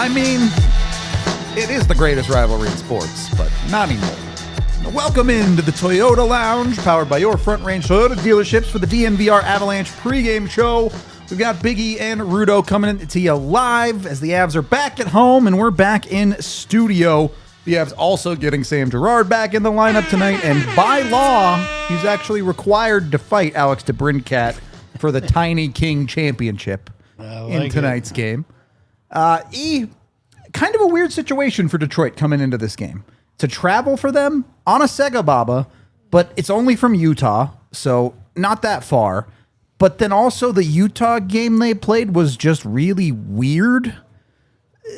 I mean, it is the greatest rivalry in sports, but not anymore. Welcome into the Toyota Lounge, powered by your Front Range Toyota dealerships for the DNVR Avalanche pregame show. We've got Biggie and Rudo coming to you live as the Avs are back at home and we're back in studio. The Avs also getting Sam Girard back in the lineup tonight, and by law, he's actually required to fight Alex DeBrincat for the Tiny King Championship in tonight's game. Kind of a weird situation for Detroit coming into this game. To travel for them on a Sega Baba, but it's only from Utah, so not that far. But then also the Utah game they played was just really weird.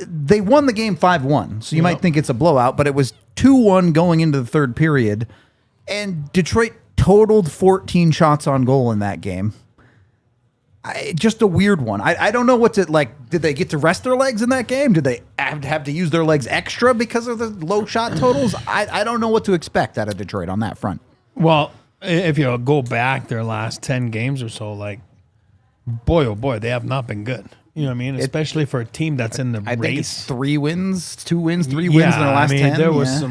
They won the game 5-1, so you might think it's a blowout, but it was 2-1 going into the third period. And Detroit totaled 14 shots on goal in that game. Just a weird one. I don't know what to, like, did they get to rest their legs in that game? Did they have to use their legs extra because of the low shot totals? I don't know what to expect out of Detroit on that front. Well, if you go back their last 10 games or so, like, boy, oh boy, they have not been good. You know what I mean? Especially for a team that's in the race. Think it's 3 wins, 2 wins, 3 wins in the last 10.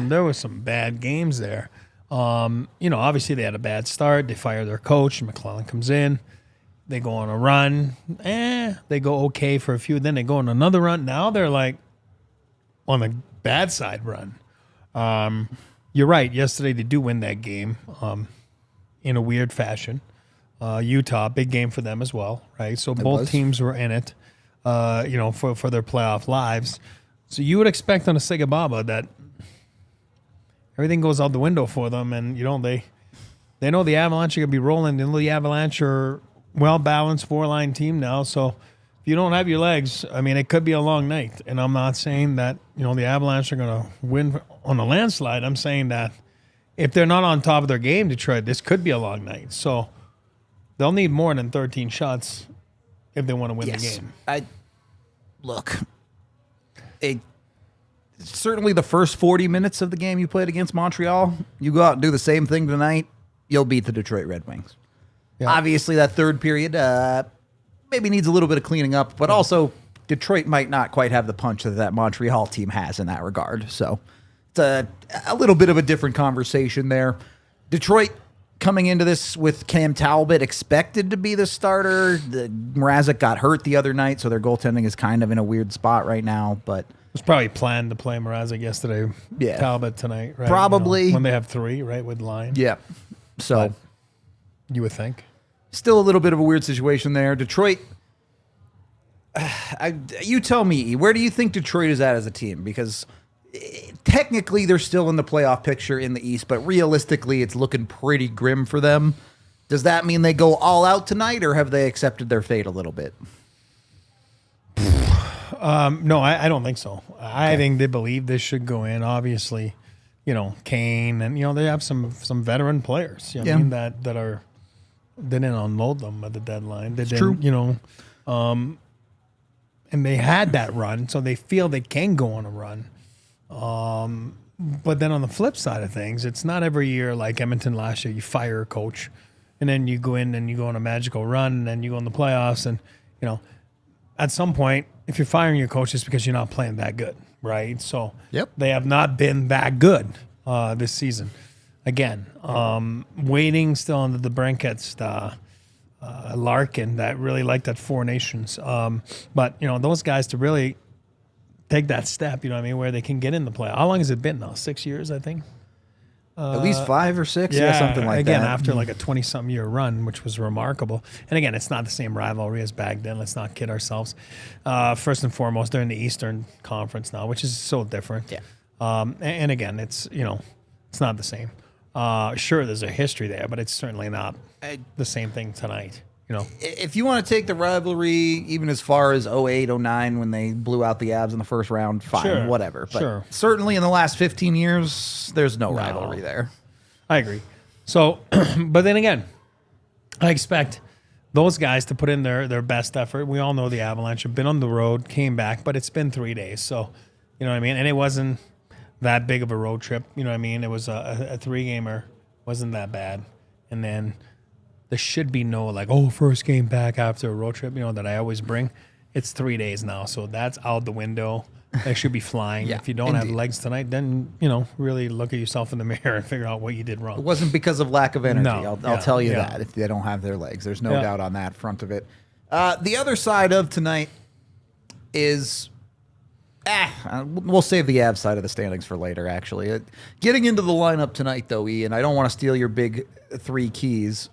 There was some bad games there. Obviously they had a bad start. They fire their coach. McClellan comes in. They go on a run. They go okay for a few. Then they go on another run. Now they're like on the bad side run. You're right. Yesterday they do win that game in a weird fashion. Utah, big game for them as well, right? So both teams were in it, for their playoff lives. So you would expect on a Sega Baba that everything goes out the window for them, and they know the Avalanche are going to be rolling. They know the Avalanche are well-balanced 4-line team now, so if you don't have your legs, I mean, it could be a long night. And I'm not saying that, the Avalanche are going to win on a landslide. I'm saying that if they're not on top of their game, Detroit, this could be a long night. So they'll need more than 13 shots if they want to win the game. Certainly the first 40 minutes of the game you played against Montreal, you go out and do the same thing tonight, you'll beat the Detroit Red Wings. Yeah. Obviously, that third period maybe needs a little bit of cleaning up, but also Detroit might not quite have the punch that Montreal team has in that regard. So it's a little bit of a different conversation there. Detroit coming into this with Cam Talbot expected to be the starter. Mrazek got hurt the other night, so their goaltending is kind of in a weird spot right now. But it was probably planned to play Mrazek yesterday, Talbot tonight, right? Probably. When they have 3, right, with line. Yeah. So but you would think. Still a little bit of a weird situation there. Detroit, you tell me, where do you think Detroit is at as a team? Because technically they're still in the playoff picture in the East, but realistically it's looking pretty grim for them. Does that mean they go all out tonight, or have they accepted their fate a little bit? No, I don't think so. I think they believe this should go in. Obviously, Kane, and they have some veteran players. I mean that are. They didn't unload them at the deadline. They didn't, true. And they had that run, so they feel they can go on a run. But then on the flip side of things, it's not every year like Edmonton last year. You fire a coach, and then you go in and you go on a magical run, and then you go in the playoffs. And at some point, if you're firing your coach, it's because you're not playing that good, right? So they have not been that good this season. Again, waiting still on the Brinkets, Larkin, that really liked that Four Nations. But, those guys to really take that step, where they can get in the play. How long has it been now? 6 years, I think? At least 5 or 6, something like that. Again, that. after like a 20-something year run, which was remarkable. And again, it's not the same rivalry as back then. Let's not kid ourselves. First and foremost, they're in the Eastern Conference now, which is so different. Yeah. And again, it's, it's not the same. Sure, there's a history there, but it's certainly not the same thing tonight. If you want to take the rivalry even as far as 08, 09 when they blew out the Avs in the first round, fine, Sure, whatever. But sure. certainly in the last 15 years, there's no rivalry there. I agree. So, but then again, I expect those guys to put in their best effort. We all know the Avalanche have been on the road, came back, but it's been 3 days. So, you know what I mean? And it wasn't that big of a road trip. You know what I mean? It was a 3-gamer. Wasn't that bad. And then there should be no first game back after a road trip, that I always bring. It's 3 days now, so that's out the window. They should be flying. Yeah, if you don't have legs tonight, then, really look at yourself in the mirror and figure out what you did wrong. It wasn't because of lack of energy. No, I'll tell you that if they don't have their legs. There's no doubt on that front of it. The other side of tonight is... we'll save the Avs side of the standings for later, actually. Getting into the lineup tonight, though, Ian, I don't want to steal your big 3 keys.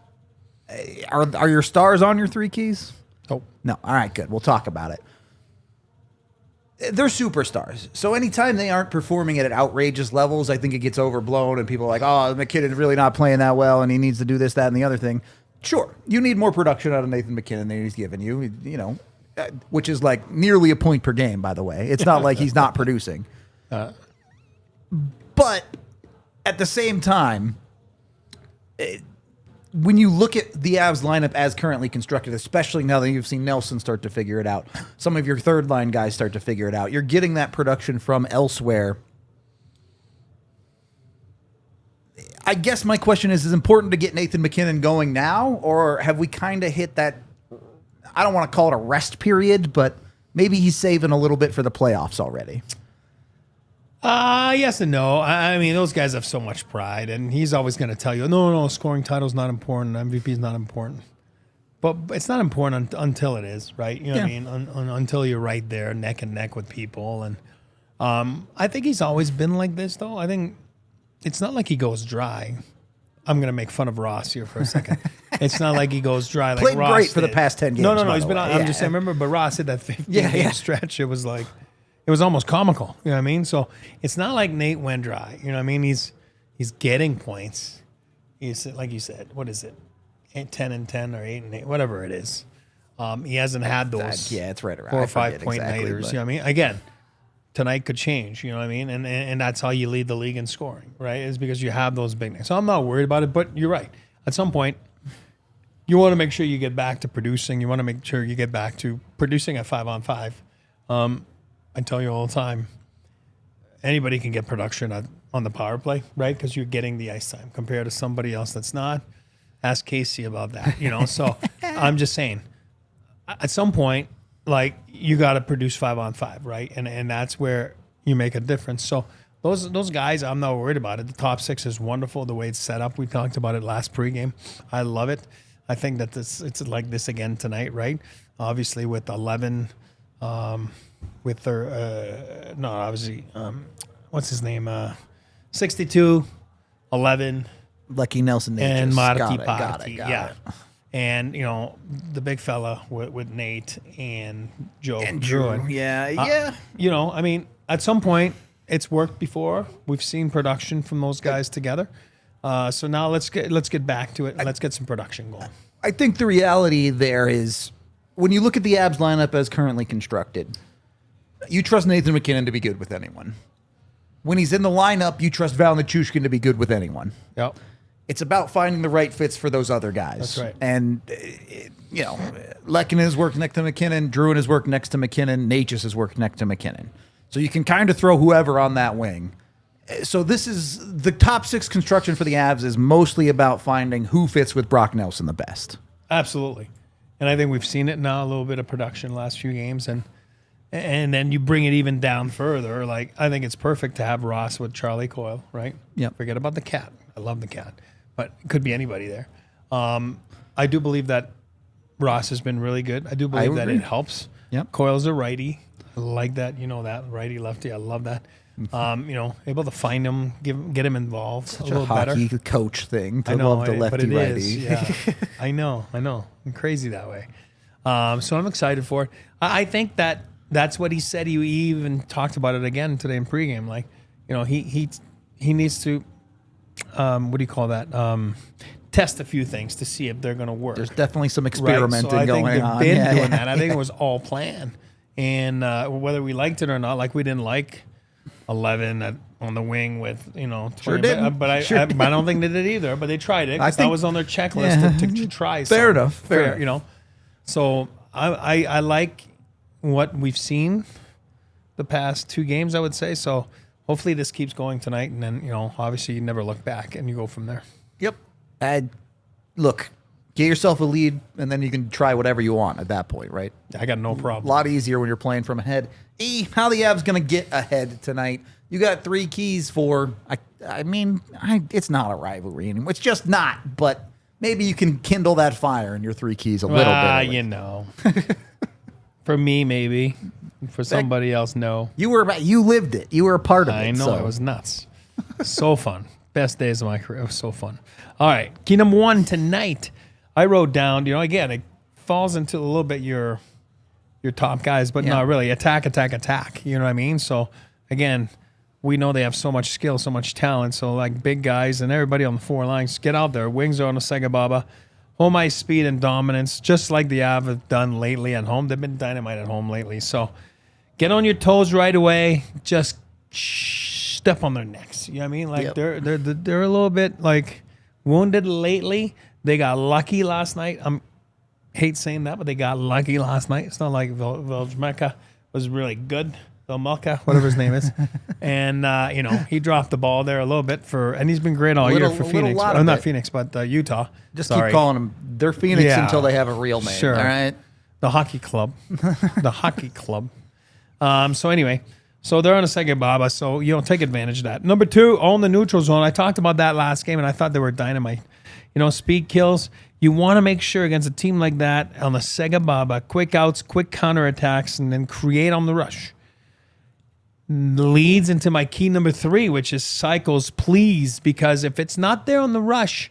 Are your stars on your 3 keys? Oh. No. All right, good. We'll talk about it. They're superstars. So anytime they aren't performing at outrageous levels, I think it gets overblown and people are like, oh, MacKinnon's really not playing that well and he needs to do this, that, and the other thing. Sure, you need more production out of Nathan MacKinnon than he's given you, which is like nearly a point per game, by the way. It's not like he's not producing. But at the same time, when you look at the Avs lineup as currently constructed, especially now that you've seen Nelson start to figure it out, some of your third line guys start to figure it out, you're getting that production from elsewhere. I guess my question is it important to get Nathan MacKinnon going now, or have we kind of hit that, I don't want to call it a rest period, but maybe he's saving a little bit for the playoffs already? Yes and no. I mean, those guys have so much pride, and he's always going to tell you, no, scoring title's not important, MVP is not important. But it's not important until it is, right? You know what I mean? Until you're right there, neck and neck with people. And I think he's always been like this, though. I think it's not like he goes dry. I'm going to make fun of Ross here for a second. It's not like he goes dry like Played Ross great for did. the past 10 games. No. He's been on. I'm just saying, remember, but Ross did that 15-game stretch. It was like, it was almost comical. You know what I mean? So it's not like Nate went dry. You know what I mean? He's getting points. He's, like you said, what is it? 10 and 10 or 8 and 8, whatever it is. He hasn't had those it's right around 4 or 5 point exactly, nighters. You know what I mean? Again, tonight could change. You know what I mean? And that's how you lead the league in scoring, right? Is because you have those big nights. So I'm not worried about it, but you're right. At some point, you want to make sure you get back to producing. You want to make sure you get back to producing at 5-on-5. I tell you all the time, anybody can get production on the power play, right? Because you're getting the ice time compared to somebody else that's not. Ask Casey about that, So I'm just saying, at some point, you got to produce 5-on-5, right? And that's where you make a difference. So those guys, I'm not worried about it. The top 6 is wonderful the way it's set up. We talked about it last pregame. I love it. I think that it's like this again tonight, right? Obviously with 11. With their obviously what's his name 62 11 Lucky Nelson and Marty got it. And the big fella with Nate and Joe and Drew. I mean at some point it's worked before. We've seen production from those guys together, so now let's get back to it. Let's get some production going. I think the reality there is when you look at the Avs lineup as currently constructed, you trust Nathan MacKinnon to be good with anyone. When he's in the lineup, you trust Val Nichushkin to be good with anyone. Yep. It's about finding the right fits for those other guys. That's right. And, Lehkonen has worked next to MacKinnon. Druin has worked next to MacKinnon. Natchez has worked next to MacKinnon. So you can kind of throw whoever on that wing. So this is the top 6 construction for the Avs is mostly about finding who fits with Brock Nelson the best. Absolutely. And I think we've seen it now, a little bit of production last few games. And then you bring it even down further. I think it's perfect to have Ross with Charlie Coyle, right? Yep. Forget about the cat. I love the cat. But it could be anybody there. I do believe that Ross has been really good. I do believe that it helps. Yep. Coyle's a righty. I like that. That. Righty, lefty. I love that. Able to find him, get him involved Such a little hockey better. Coach thing to I know, love the lefty righty. Yeah. I know. I'm crazy that way. So I'm excited for it. I think that's what he said. He even talked about it again today in pregame. He needs to, what do you call that? test a few things to see if they're going to work. There's definitely some Right, experimenting so I think going they've on. been Yeah, doing yeah. that. I think it was all planned. And whether we liked it or not, like we didn't like 11 on the wing with, 20. Sure didn't. But I don't think they did either. But they tried it. I 'Cause that think- was on their checklist Yeah. to try. Fair something. enough, fair enough. So I like what we've seen the past 2 games, I would say. So hopefully this keeps going tonight. And then, obviously you never look back and you go from there. Yep. Look, get yourself a lead, and then you can try whatever you want at that point, right? I got no A problem. lot easier when you're playing from ahead. How the Avs going to get ahead tonight? You got 3 keys for, it's not a rivalry anymore. It's just not, but maybe you can kindle that fire in your 3 keys a little bit. at least. For me, maybe. For somebody else, no. You lived it. You were a part of it. I know. so. It was nuts. So fun. Best days of my career. It was so fun. All right. Key number 1 tonight. I wrote down, again, it falls into a little bit your top guys, but not really. Attack. You know what I mean? So, again, we know they have so much skill, so much talent. So, like, big guys and everybody on the 4 lines, get out there. Wings are on the Segababa. Home ice speed and dominance, just like the Av have done lately at home. They've been dynamite at home lately. So, get on your toes right away. Just step on their necks. You know what I mean? Like, they're a little bit, like, wounded lately. They got lucky last night. Hate saying that, but they got lucky last night. It's not like Veljmeka was really good. Velmelka, whatever his name is. And, he dropped the ball there a little bit and he's been great all year for Phoenix. Not Phoenix, but Utah. Just keep calling them. They're Phoenix until they have a real name. Sure. All right. The hockey club. The hockey club. So anyway, they're on a second Baba, so take advantage of that. Number 2, own the neutral zone. I talked about that last game, and I thought they were dynamite. Speed kills. You want to make sure against a team like that on the Sega Baba, quick outs, quick counterattacks, and then create on the rush. Leads into my key number 3, which is cycles, please, because if it's not there on the rush,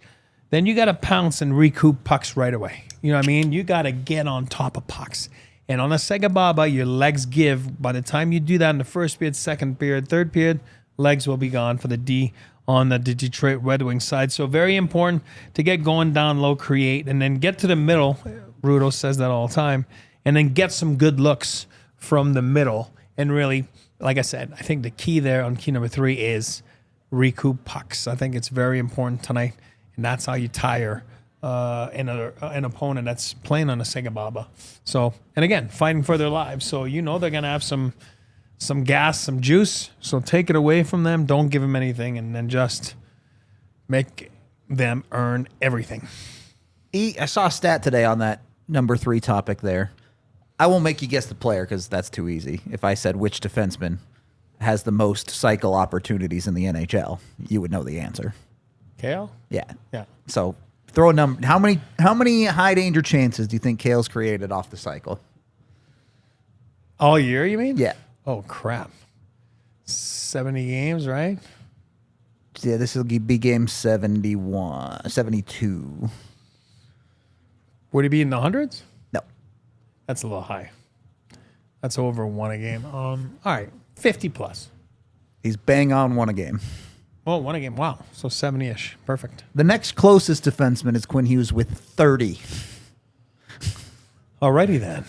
then you got to pounce and recoup pucks right away. You know what I mean? You got to get on top of pucks. And on a Sega Baba, your legs give. By the time you do that in the first period, second period, third period, legs will be gone for the D on the Detroit Red Wings side. So very important to get going down low, create, and then get to the middle. Rudo says that all the time. And then get some good looks from the middle. And really, like I said, I think the key there on key number 3 is recoup pucks. I think it's very important tonight. And that's how you tire an opponent that's playing on a Sega Baba. So, and again, fighting for their lives. So they're going to have some gas, some juice. So take it away from them. Don't give them anything, and then just make them earn everything. I saw a stat today on that number 3 topic there. I won't make you guess the player because that's too easy. If I said which defenseman has the most cycle opportunities in the NHL, you would know the answer. Kale? Yeah. Yeah. So throw a number. How many high danger chances do you think Kale's created off the cycle? All year, you mean? Yeah. Oh, crap. 70 games, right? Yeah, this will be game 72. Would he be in the hundreds? No. That's a little high. That's over 1 a game. All right, 50 plus. He's bang on 1 a game. Oh, 1 a game. Wow. So 70-ish. Perfect. The next closest defenseman is Quinn Hughes with 30. Alrighty then.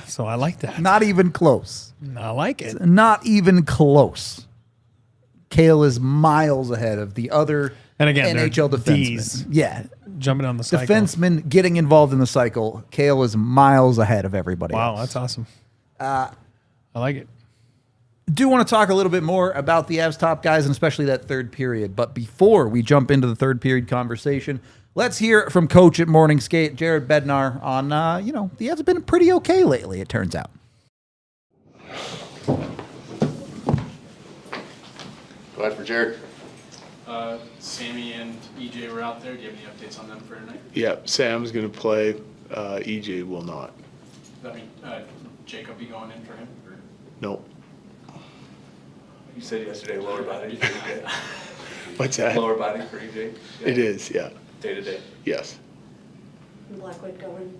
So I like that. Not even close. I like it. Not even close. Kale is miles ahead of the other And again, NHL they're defensemen. Ds. Yeah. Jumping on the cycle. Defensemen getting involved in the cycle. Kale is miles ahead of everybody Wow, else. that's awesome. I like it. Do want to talk a little bit more about the Avs top guys and especially that third period. But before we jump into the third period conversation, let's hear from Coach at Morning Skate, Jared Bednar, on, the Avs have been pretty okay lately, it turns out. Go ahead for Jared. Sammy and EJ were out there. Do you have any updates on them for tonight? Yeah, Sam's going to play. EJ will not. Does that mean Jacob be going in for him? Or? No. You said yesterday lower body for EJ. What's that? Lower body for EJ? It is, yeah. Day to day. Yes. Blackwood going.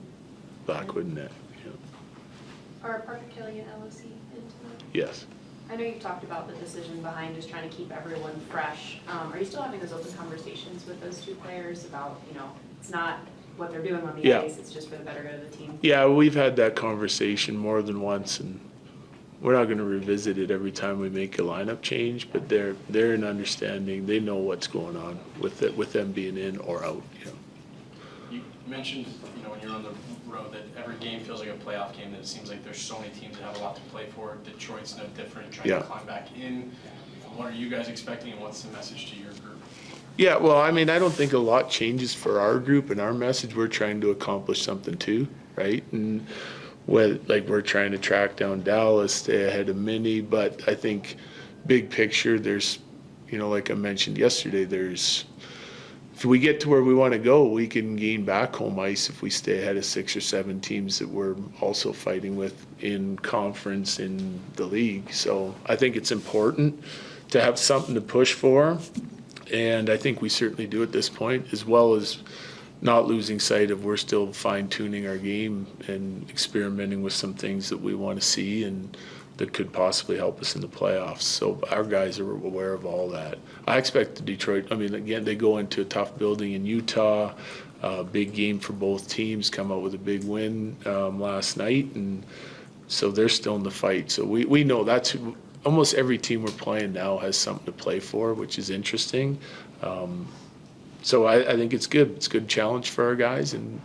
Blackwood net. Yeah. Are Parker Kelly and LOC in tonight? Yes. I know you've talked about the decision behind just trying to keep everyone fresh. Are you still having those open conversations with those two players about, it's not what they're doing on the Yeah. ice, it's just for the better good of the team? Yeah, we've had that conversation more than once, and we're not going to revisit it every time we make a lineup change, but they're in understanding. They know what's going on with it, with them being in or out. You mentioned, when you're on the road that every game feels like a playoff game, that it seems like there's so many teams that have a lot to play for. Detroit's no different, trying Yeah. to climb back in. What are you guys expecting, and what's the message to your group? Yeah, well, I mean, I don't think a lot changes for our group and our message. We're trying to accomplish something too, right? And we're trying to track down Dallas, stay ahead of Mini, but I think big picture, there's, like I mentioned yesterday, if we get to where we want to go, we can gain back home ice if we stay ahead of 6 or 7 teams that we're also fighting with in conference in the league. So I think it's important to have something to push for, and I think we certainly do at this point, as well as not losing sight of we're still fine-tuning our game and experimenting with some things that we want to see and that could possibly help us in the playoffs. So our guys are aware of all that. I expect the Detroit, again, they go into a tough building in Utah, big game for both teams, come out with a big win last night, and so they're still in the fight. So we know that's almost every team we're playing now has something to play for, which is interesting. So I think it's good. It's a good challenge for our guys, and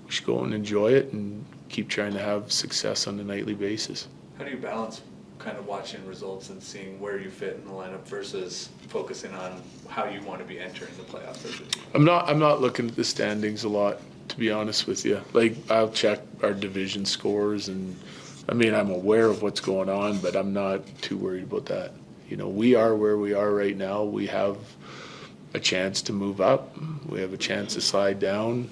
we should go and enjoy it and keep trying to have success on a nightly basis. How do you balance kind of watching results and seeing where you fit in the lineup versus focusing on how you want to be entering the playoffs as a team? I'm not looking at the standings a lot, to be honest with you. I'll check our division scores, and I'm aware of what's going on, but I'm not too worried about that. We are where we are right now. We have a chance to move up. We have a chance to slide down.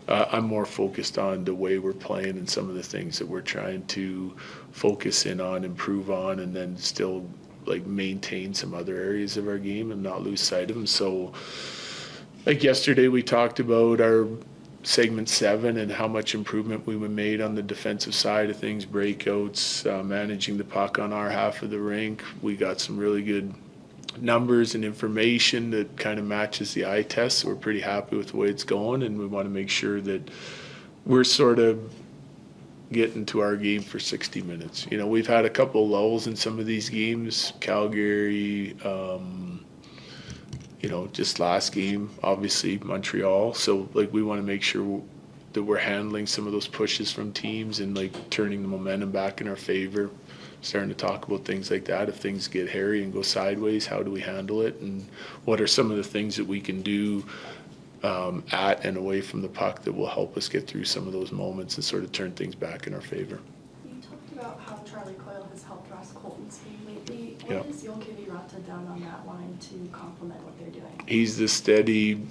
I'm more focused on the way we're playing and some of the things that we're trying to focus in on, improve on, and then still maintain some other areas of our game and not lose sight of them. So yesterday we talked about our segment 7 and how much improvement we made on the defensive side of things, breakouts, managing the puck on our half of the rink. We got some really good numbers and information that kind of matches the eye test. So we're pretty happy with the way it's going, and we want to make sure that we're sort of getting to our game for 60 minutes. We've had a couple lulls in some of these games, Calgary, just last game, obviously Montreal. So we want to make sure that we're handling some of those pushes from teams and turning the momentum back in our favor. Starting to talk about things like that. If things get hairy and go sideways, how do we handle it? And what are some of the things that we can do at and away from the puck that will help us get through some of those moments and sort of turn things back in our favor? You talked about how Charlie Coyle has helped Ross Colton's game lately. Yeah. What has Jokivi Ratta done on that line to complement what they're doing? He's the steady.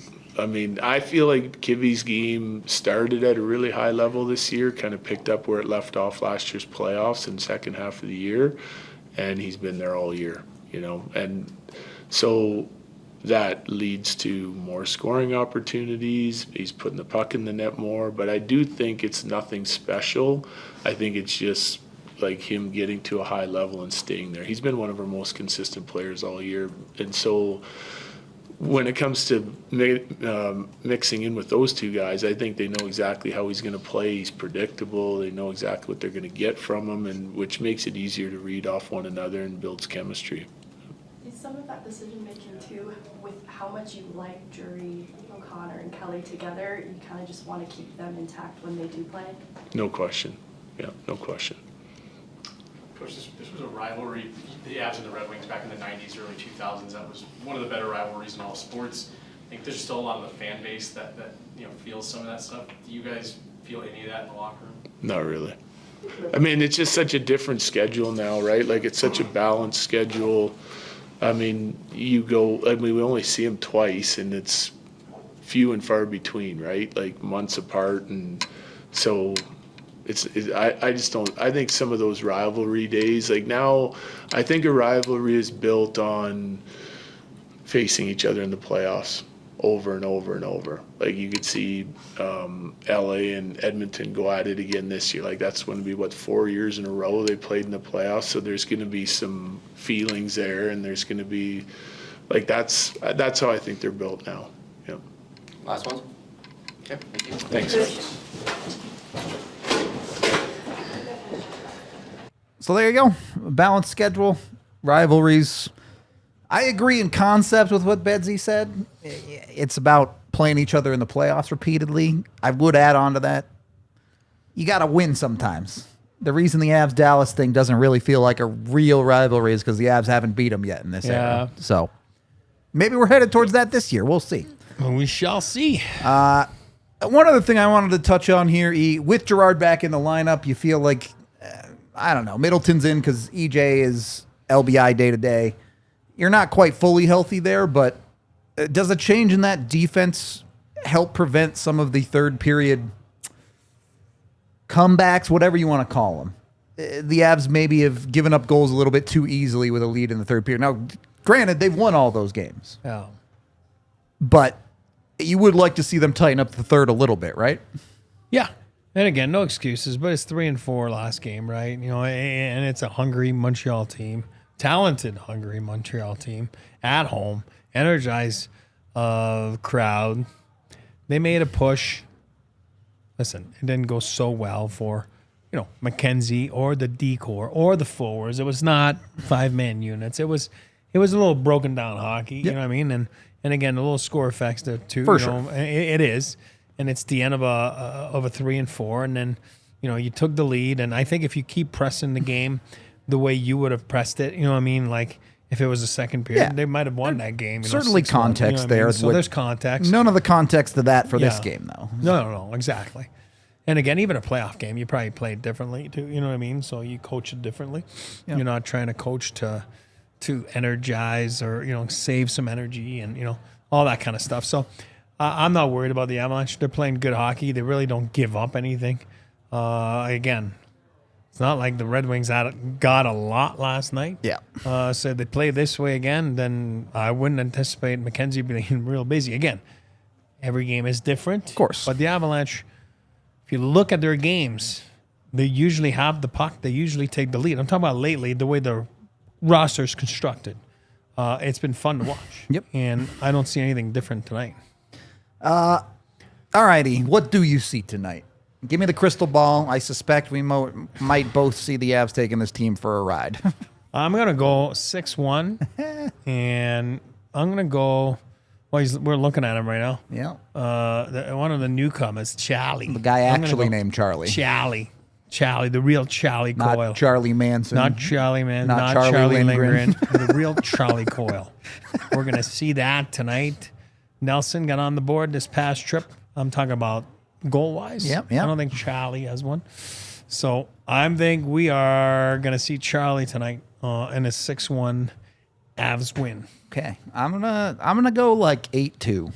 I feel like Kivi's game started at a really high level this year, kind of picked up where it left off last year's playoffs in the second half of the year, and he's been there all year, And so that leads to more scoring opportunities. He's putting the puck in the net more, but I do think it's nothing special. I think it's just him getting to a high level and staying there. He's been one of our most consistent players all year, and so when it comes to mixing in with those two guys, I think they know exactly how he's going to play. He's predictable. They know exactly what they're going to get from him, and which makes it easier to read off one another and builds chemistry. Is some of that decision making too, with how much you like Drury, O'Connor, and Kelly together, you kind of just want to keep them intact when they do play? No question. Yeah, no question. Coach, this was a rivalry, the Avs and the Red Wings back in the 90s, early 2000s. That was one of the better rivalries in all sports. I think there's still a lot of the fan base that feels some of that stuff. Do you guys feel any of that in the locker room? Not really. It's just such a different schedule now, right? It's such a balanced schedule. We only see them twice, and it's few and far between, right? Months apart, and so I just don't. I think some of those rivalry days, now, I think a rivalry is built on facing each other in the playoffs. over and over and over. Like you could see LA and Edmonton go at it again this year. Like that's going to be 4 years in a row they played in the playoffs. So there's going to be some feelings there, and there's going to be like that's how I think they're built now. Yep. Last one. Okay, thank you. Thanks. So there you go. Balanced schedule, rivalries. I agree in concept with what Bedsy said. It's about playing each other in the playoffs repeatedly. I would add on to that. You got to win sometimes. The reason the Avs-Dallas thing doesn't really feel like a real rivalry is because the Avs haven't beat them yet in this era. So maybe we're headed towards that this year. We'll see. We shall see. One other thing I wanted to touch on here, with Gerard back in the lineup, you feel like, I don't know, Middleton's in because EJ is LBI day-to-day. You're not quite fully healthy there, but does a change in that defense help prevent some of the third period comebacks, whatever you want to call them? The Avs maybe have given up goals a little bit too easily with a lead in the third period. Now, granted, they've won all those games, but you would like to see them tighten up the third a little bit, right? Yeah. And again, no excuses, but it's 3-4 last game, right? You know, and it's a hungry Montreal team. Talented, hungry Montreal team at home, energized crowd. They made a push. Listen, it didn't go so well for, McKenzie or the D-core or the forwards. It was not 5-man units. It was a little broken down hockey. You know what I mean? And again, a little score effects there too. For sure, it is, and it's the end of a 3-4, and then you took the lead. And I think if you keep pressing the game the way you would have pressed it, like if it was a second period, they might have won that game. Certainly context there. So there's context. None of the context of that for this game, though. No, exactly. And again, even a playoff game, you probably played differently too. You know what I mean? So you coach it differently. Yeah. You're not trying to coach to energize or save some energy and all that kind of stuff. So I'm not worried about the Avalanche. They're playing good hockey. They really don't give up anything. Again, it's not like the Red Wings got a lot last night. Yeah. So they play this way again, then I wouldn't anticipate McKenzie being real busy. Again, every game is different. Of course. But the Avalanche, if you look at their games, they usually have the puck. They usually take the lead. I'm talking about lately, the way the roster's constructed. It's been fun to watch. Yep. And I don't see anything different tonight. All righty. What do you see tonight? Give me the crystal ball. I suspect we might both see the Avs taking this team for a ride. I'm going to go 6-1, and I'm going to go – we're looking at him right now. Yeah. One of the newcomers, Charlie. The guy actually named Charlie. Charlie, the real Charlie Coyle. Not Charlie Manson. Not Charlie Manson. Not Charlie Lindgren. The real Charlie Coyle. We're going to see that tonight. Nelson got on the board this past trip. I'm talking about goal-wise. Yep. I don't think Charlie has one. So I think we are going to see Charlie tonight in a 6-1 Avs win. Okay. I'm gonna go like 8-2.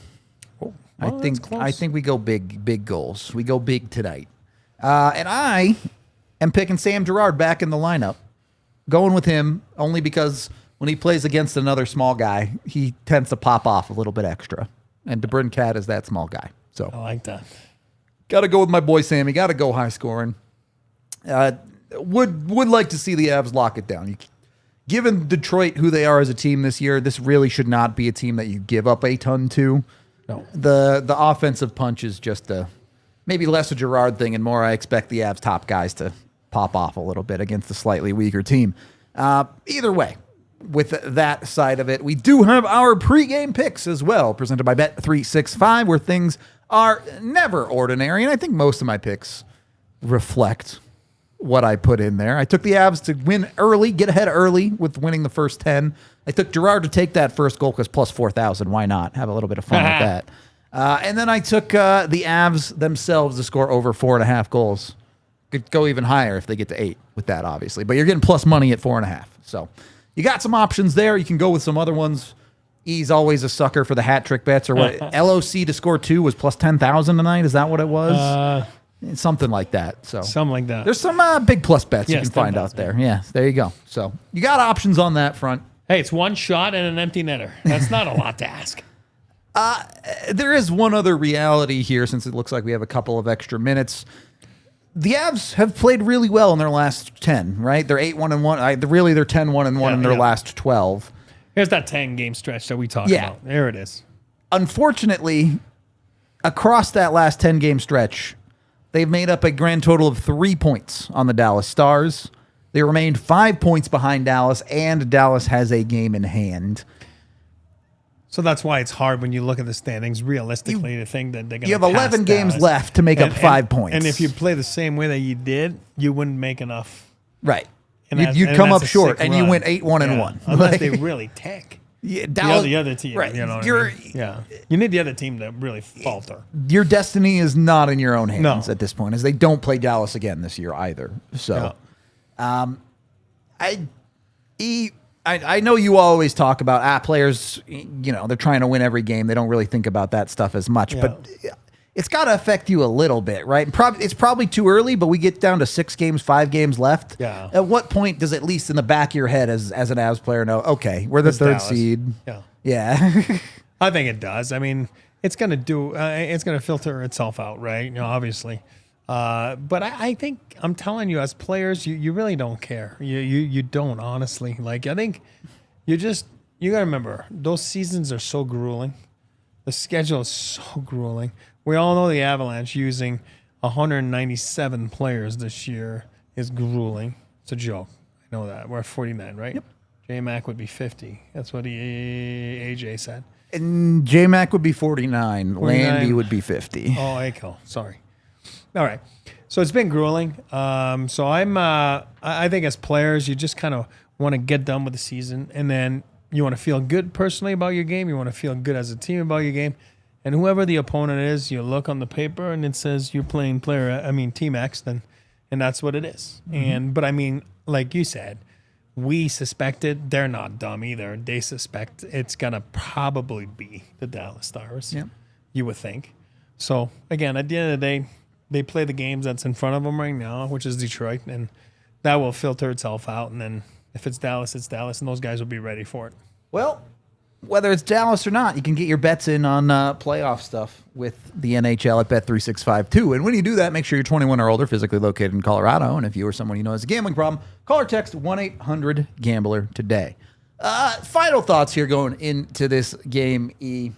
Oh, I think we go big goals. We go big tonight. And I am picking Sam Girard back in the lineup. Going with him only because when he plays against another small guy, he tends to pop off a little bit extra. And DeBrincat is that small guy. So I like that. Got to go with my boy Sammy. Got to go high scoring. Would like to see the Avs lock it down. Given Detroit who they are as a team this year, this really should not be a team that you give up a ton to. No. The offensive punch is just maybe less a Girard thing and more I expect the Avs top guys to pop off a little bit against a slightly weaker team. Either way, with that side of it, we do have our pregame picks as well, presented by Bet365, where things are never ordinary. And I think most of my picks reflect what I put in there. I took the Avs to win early, get ahead early with winning the first 10. I took Girard to take that first goal because plus 4,000. Why not? Have a little bit of fun with that. And then I took the Avs themselves to score over 4.5 goals. Could go even higher if they get to 8 with that, obviously. But you're getting plus money at 4.5. So you got some options there. You can go with some other ones. E's always a sucker for the hat trick bets, or what? LOC to score 2 was plus 10,000 tonight. Is that what it was? Something like that. So something like that. There's some big plus bets you can find out there. Yeah, there you go. So you got options on that front. Hey, it's one shot and an empty netter. That's not a lot to ask. There is one other reality here, since it looks like we have a couple of extra minutes. The Avs have played really well in their last 10, right? They're 8-1-1. Really, they're 10-1-1 in their last 12. Here's that 10-game stretch that we talked about. There it is. Unfortunately, across that last 10-game stretch, they've made up a grand total of 3 points on the Dallas Stars. They remained 5 points behind Dallas, and Dallas has a game in hand. So that's why it's hard when you look at the standings realistically to think that they're going to You have 11 games left to make up 5 points. And if you play the same way that you did, you wouldn't make enough. Right. And You'd come that's up a short, sick and you run. went 8-1-1. Unless they really tank. Yeah, Dallas, The other team. right. You know what I mean? Yeah. You need the other team to really falter. Your destiny is not in your own hands No. at this point, as they don't play Dallas again this year either. So, I know you always talk about players, they're trying to win every game. They don't really think about that stuff as much, but it's got to affect you a little bit, right? It's probably too early, but we get down to 6 games, 5 games left. Yeah. At what point does, at least in the back of your head as an Avs player, know, okay, we're the It's third Dallas. seed. Yeah. Yeah. I think it does. I mean, it's going to filter itself out, right? Obviously. But I think, I'm telling you, as players, you really don't care. You don't, honestly. Like, I think you got to remember, those seasons are so grueling. The schedule is so grueling. We all know the Avalanche using 197 players this year is grueling. It's a joke. I know that. We're at 49, right? Yep. J-Mac would be 50. That's what AJ said. And J-Mac would be 49. 49. Landy would be 50. Oh, Aiko. Sorry. All right. So it's been grueling. So I think as players, you just kind of want to get done with the season, and then you want to feel good personally about your game. You want to feel good as a team about your game. And whoever the opponent is, you look on the paper and it says you're playing Team X, and that's what it is. Mm-hmm. But I mean, like you said, we suspected, they're not dumb either. They suspect it's going to probably be the Dallas Stars. Yep. You would think. So again, at the end of the day, they play the games that's in front of them right now, which is Detroit, and that will filter itself out. And then if it's Dallas, and those guys will be ready for it. Well, whether it's Dallas or not, you can get your bets in on playoff stuff with the NHL at Bet365 too. And when you do that, make sure you're 21 or older, physically located in Colorado. And if you or someone you know has a gambling problem, call or text 1-800-GAMBLER today. Final thoughts here going into this game, E.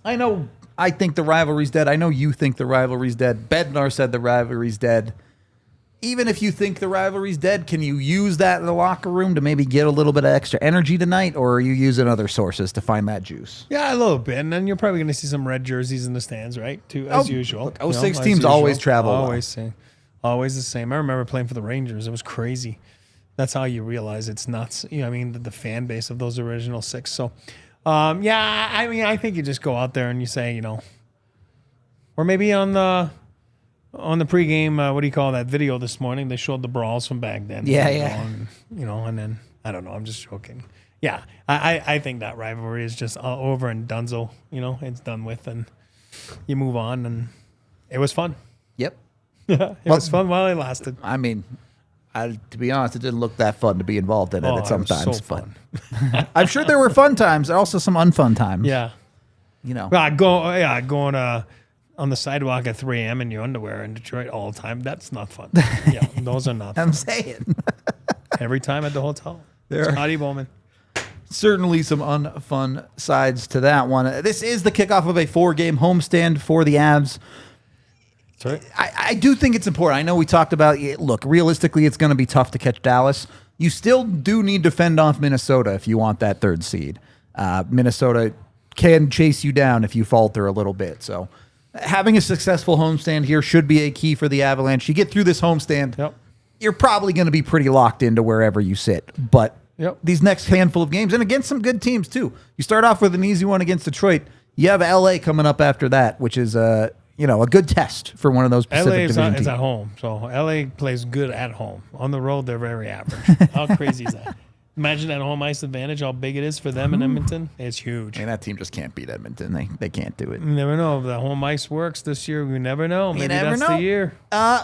I think the rivalry's dead. I know you think the rivalry's dead. Bednar said the rivalry's dead. Even if you think the rivalry's dead, can you use that in the locker room to maybe get a little bit of extra energy tonight, or are you using other sources to find that juice? Yeah, a little bit. And then you're probably going to see some red jerseys in the stands, right? As usual. Look, 06 teams always travel well. Always the same. I remember playing for the Rangers. It was crazy. That's how you realize it's nuts. The fan base of those original 6. So, I think you just go out there and you say, or maybe on the pregame, what do you call that video this morning? They showed the brawls from back then. Yeah. And then, I don't know, I'm just joking. Yeah, I think that rivalry is just over and donezo. It's done with, and you move on, and it was fun. Yep. It was fun while it lasted. I mean, to be honest, it didn't look that fun to be involved in it sometimes. It was so fun. I'm sure there were fun times, also some unfun times. Yeah. Going on the sidewalk at 3 a.m. in your underwear in Detroit all the time, that's not fun. Yeah, those are not fun. I'm saying. Every time at the hotel. It's Scotty Bowman. Certainly some unfun sides to that one. This is the kickoff of a 4-game homestand for the Avs. Sorry? I do think it's important. I know we talked about, look, realistically, it's going to be tough to catch Dallas. You still do need to fend off Minnesota if you want that 3rd seed. Minnesota can chase you down if you falter a little bit. So having a successful homestand here should be a key for the Avalanche. You get through this homestand, you're probably going to be pretty locked into wherever you sit. But these next handful of games, and against some good teams too. You start off with an easy one against Detroit. You have LA coming up after that, which is a good test for one of those Pacific Division teams. LA is at home, so LA plays good at home. On the road, they're very average. How crazy is that? Imagine that home ice advantage, how big it is for them in Edmonton. It's huge. I mean, that team just can't beat Edmonton. They can't do it. You never know if the home ice works this year. We never know. Maybe never that's know. the year.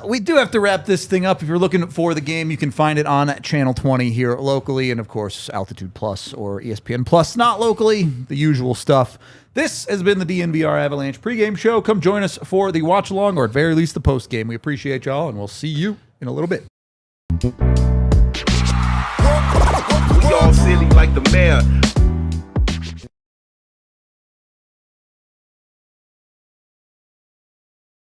We do have to wrap this thing up. If you're looking for the game, you can find it on Channel 20 here locally, and of course, Altitude Plus or ESPN Plus, not locally, the usual stuff. This has been the DNVR Avalanche pregame show. Come join us for the watch along, or at very least the post game. We appreciate y'all, and we'll see you in a little bit. We all silly like the mayor.